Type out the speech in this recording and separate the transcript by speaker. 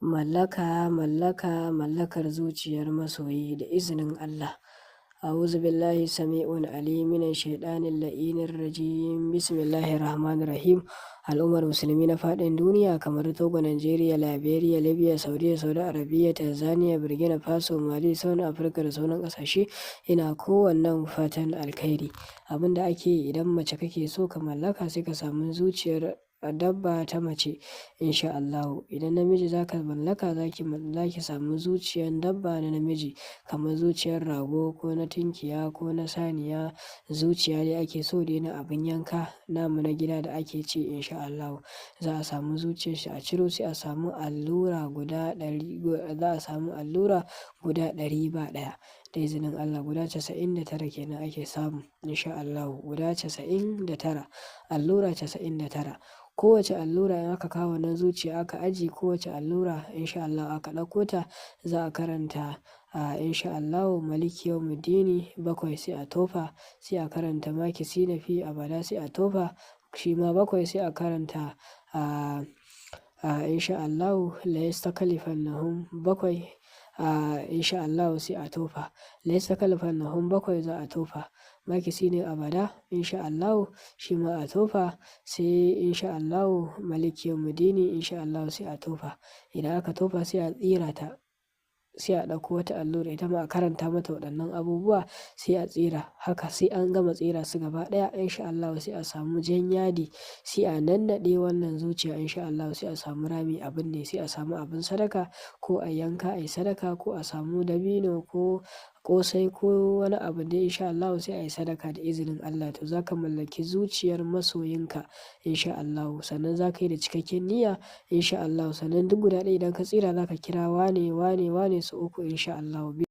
Speaker 1: mallakar zuciyar masoyi da izinin Allah. A'udhu billahi sami'un alim minash shaitanir la'inir rajim. Bismillahir rahmanir rahim. Al'ummar musulmi na faɗin duniya kamar Togo, Najeriya, Liberia, Libya, Saudi Arabia, Tanzania, Burkina Faso, Mali, sauran Afirka da sauran ƙasashe, ina kowannen fatan alkhairi. Abin da ake yi idan mace kake so ka mallaka sai ka samu zuciyar dabba ta mace insha Allahu. Idan namiji za ka mallaka za ki samu zuciyar dabba na namiji kamar zuciyar rago ko na tunkiya ko na saniya. Zuciya dai ake so dai na abin yanka namu na gida da ake ci insha Allahu. Za a samu zuciyar shi a ciro sai a samu allura guda 100, za a samu allura guda 100 ba ɗaya. Da izinin Allah guda 99 kenan ake samu insha Allahu. Guda 99, allura 99. Kowace allura in aka kawo wannan zuciya aka ajiye kowace allura insha Allah aka ɗauko ta za a karanta insha Allahu Maliki Yawmiddini 7 sai a tofa, sai a karanta Makisina fi abada sai a tofa shi ma 7 sai a karanta insha Allahu la yastakalifannahum 7 insha Allahu sai a tofa. La yastakalifannahum 7 za a tofa. Makisina abada insha Allahu shi ma a tofa sai insha Allahu Maliki Yawmiddini insha Allahu sai a tofa. Idan aka tofa sai a tsira ta, sai a ɗauko wata allura ita ma a karanta mata waɗannan abubuwa sai a tsira. Haka sai an gama tsira su gaba ɗaya insha Allahu sai a samu jan yadi sai a nannaɗe wannan zuciya insha Allahu sai a samu rami a binne, sai a samu abin sadaka ko a yanka a yi sadaka ko a samu dabino ko ƙosai ko wani abu dai insha Allahu sai a yi sadaka da izinin Allah. To za ka mallaki zuciyar masoyinka insha Allahu. Sannan za ka yi da cikakken niyya insha Allahu. Sannan duk guda ɗaya idan ka tsira za ka kira wane sau 3 insha Allahu.